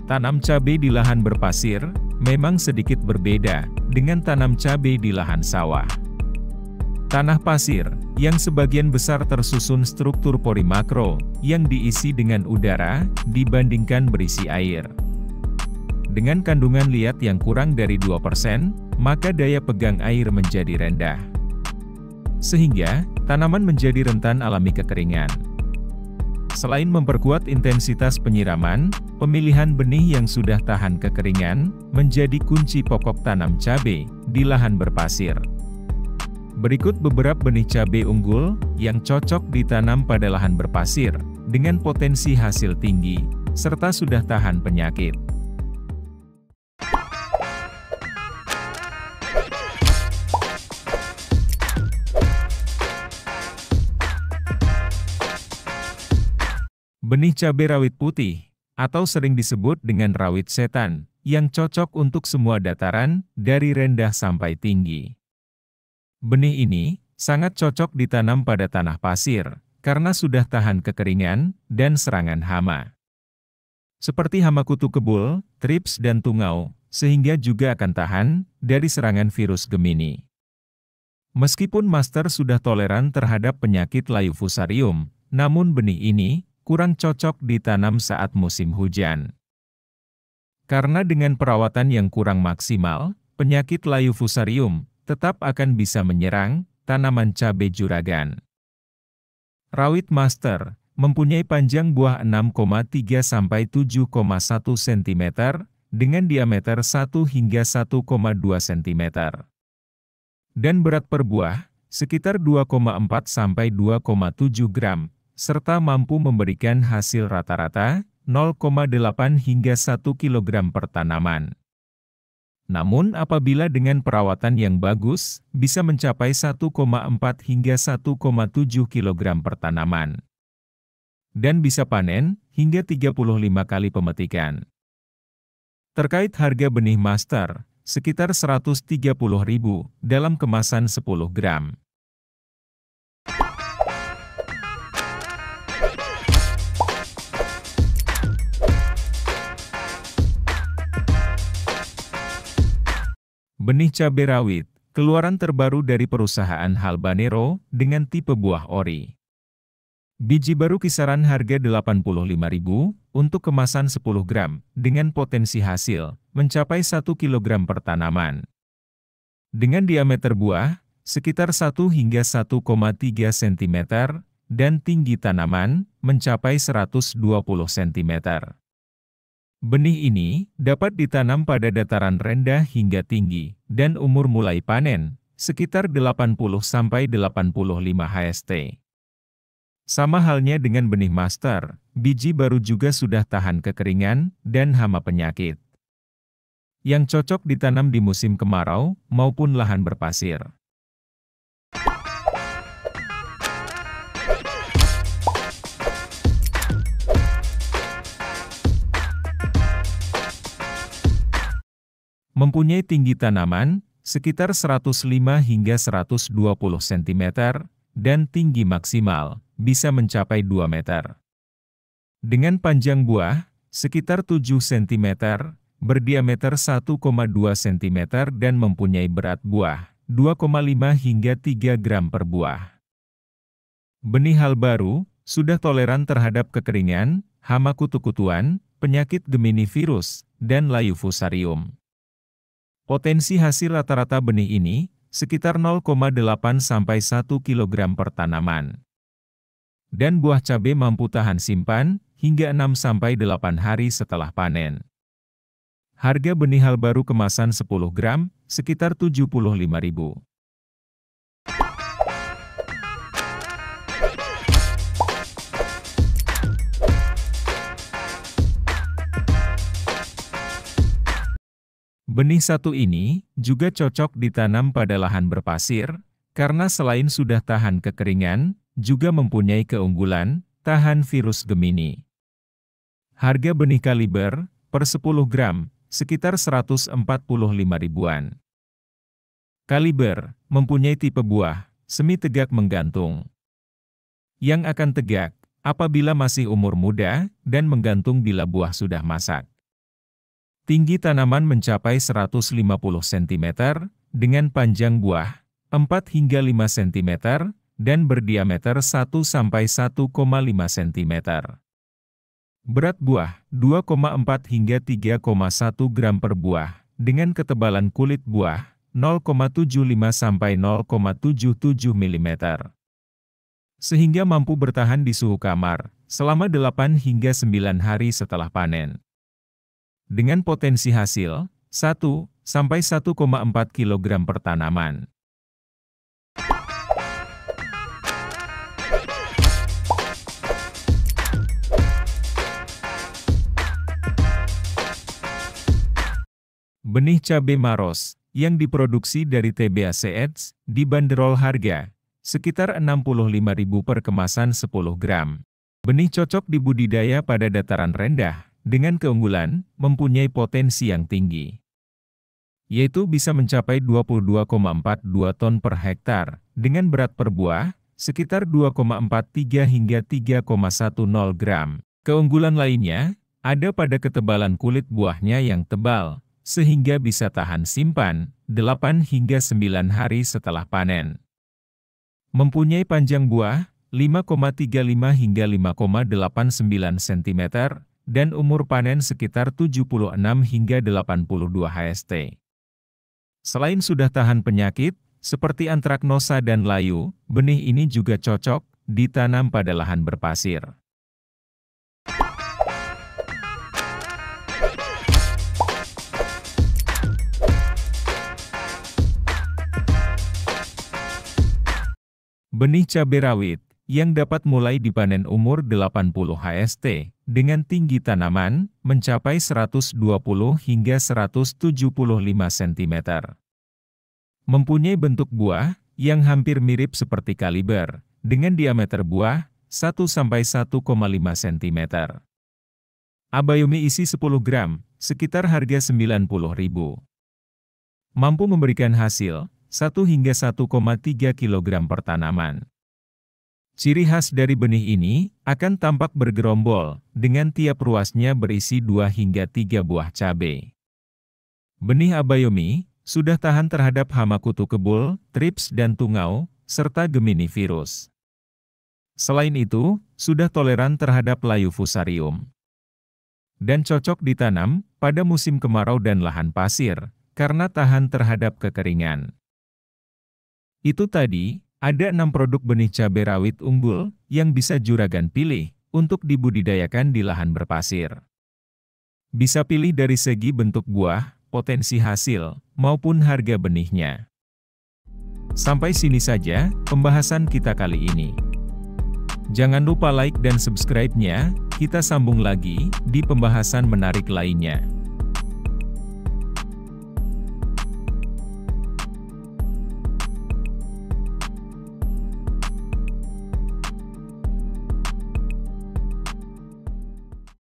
Tanam cabai di lahan berpasir memang sedikit berbeda dengan tanam cabai di lahan sawah. Tanah pasir, yang sebagian besar tersusun struktur pori makro, yang diisi dengan udara, dibandingkan berisi air. Dengan kandungan liat yang kurang dari 2%, maka daya pegang air menjadi rendah. Sehingga, tanaman menjadi rentan alami kekeringan. Selain memperkuat intensitas penyiraman, pemilihan benih yang sudah tahan kekeringan, menjadi kunci pokok tanam cabai di lahan berpasir. Berikut beberapa benih cabai unggul yang cocok ditanam pada lahan berpasir, dengan potensi hasil tinggi, serta sudah tahan penyakit. Benih cabai rawit putih, atau sering disebut dengan rawit setan, yang cocok untuk semua dataran, dari rendah sampai tinggi. Benih ini sangat cocok ditanam pada tanah pasir, karena sudah tahan kekeringan dan serangan hama. Seperti hama kutu kebul, trips dan tungau, sehingga juga akan tahan dari serangan virus Gemini. Meskipun master sudah toleran terhadap penyakit layu fusarium, namun benih ini kurang cocok ditanam saat musim hujan. Karena dengan perawatan yang kurang maksimal, penyakit layu fusarium tetap akan bisa menyerang tanaman cabai juragan. Rawit master mempunyai panjang buah 6,3 sampai 7,1 cm dengan diameter 1 hingga 1,2 cm. Dan berat per buah sekitar 2,4 sampai 2,7 gram serta mampu memberikan hasil rata-rata 0,8 hingga 1 kg per tanaman. Namun apabila dengan perawatan yang bagus, bisa mencapai 1,4 hingga 1,7 kg per tanaman. Dan bisa panen hingga 35 kali pemetikan. Terkait harga benih master, sekitar Rp130.000 dalam kemasan 10 gram. Benih cabai rawit, keluaran terbaru dari perusahaan Halbanero dengan tipe buah ori. Biji baru kisaran harga Rp85.000 untuk kemasan 10 gram, dengan potensi hasil mencapai 1 kg per tanaman. Dengan diameter buah sekitar 1 hingga 1,3 cm dan tinggi tanaman mencapai 120 cm. Benih ini dapat ditanam pada dataran rendah hingga tinggi, dan umur mulai panen, sekitar 80-85 HST. Sama halnya dengan benih master, biji baru juga sudah tahan kekeringan dan hama penyakit. Yang cocok ditanam di musim kemarau maupun lahan berpasir. Mempunyai tinggi tanaman sekitar 105 hingga 120 cm dan tinggi maksimal bisa mencapai 2 meter. Dengan panjang buah sekitar 7 cm, berdiameter 1,2 cm dan mempunyai berat buah 2,5 hingga 3 gram per buah. Benih hal baru sudah toleran terhadap kekeringan, hama kutu-kutuan, penyakit Gemini virus, dan layu fusarium. Potensi hasil rata-rata benih ini sekitar 0,8 sampai 1 kg per tanaman. Dan buah cabai mampu tahan simpan hingga 6 sampai 8 hari setelah panen. Harga benih hal baru kemasan 10 gram sekitar Rp75.000. Benih satu ini juga cocok ditanam pada lahan berpasir, karena selain sudah tahan kekeringan, juga mempunyai keunggulan, tahan virus Gemini. Harga benih kaliber, per 10 gram, sekitar 145 ribuan. Kaliber, mempunyai tipe buah, semi tegak menggantung. Yang akan tegak, apabila masih umur muda, dan menggantung bila buah sudah masak. Tinggi tanaman mencapai 150 cm, dengan panjang buah 4 hingga 5 cm, dan berdiameter 1-1,5 cm. Berat buah 2,4 hingga 3,1 gram per buah, dengan ketebalan kulit buah 0,75 sampai 0,77 mm. Sehingga mampu bertahan di suhu kamar selama 8 hingga 9 hari setelah panen. Dengan potensi hasil 1 sampai 1,4 kg per tanaman. Benih cabai Maros yang diproduksi dari TBA Seeds dibanderol harga sekitar Rp65.000 per kemasan 10 gram. Benih cocok dibudidaya pada dataran rendah dengan keunggulan mempunyai potensi yang tinggi, yaitu bisa mencapai 22,42 ton per hektar dengan berat per buah sekitar 2,43 hingga 3,10 gram. Keunggulan lainnya ada pada ketebalan kulit buahnya yang tebal, sehingga bisa tahan simpan 8 hingga 9 hari setelah panen. Mempunyai panjang buah 5,35 hingga 5,89 cm, dan umur panen sekitar 76 hingga 82 HST. Selain sudah tahan penyakit, seperti antraknosa dan layu, benih ini juga cocok ditanam pada lahan berpasir. Benih cabai rawit, yang dapat mulai dipanen umur 80 HST, dengan tinggi tanaman mencapai 120 hingga 175 cm. Mempunyai bentuk buah yang hampir mirip seperti kaliber, dengan diameter buah 1-1,5 cm. Abayomi isi 10 gram, sekitar harga Rp90.000. Mampu memberikan hasil 1 hingga 1,3 kg per tanaman. Ciri khas dari benih ini akan tampak bergerombol, dengan tiap ruasnya berisi 2 hingga 3 buah cabai. Benih Abayomi sudah tahan terhadap hama kutu kebul, trips dan tungau, serta Gemini virus. Selain itu, sudah toleran terhadap layu fusarium. Dan cocok ditanam pada musim kemarau dan lahan pasir, karena tahan terhadap kekeringan. Itu tadi, ada 6 produk benih cabai rawit unggul yang bisa juragan pilih untuk dibudidayakan di lahan berpasir. Bisa pilih dari segi bentuk buah, potensi hasil, maupun harga benihnya. Sampai sini saja pembahasan kita kali ini. Jangan lupa like dan subscribe-nya, kita sambung lagi di pembahasan menarik lainnya.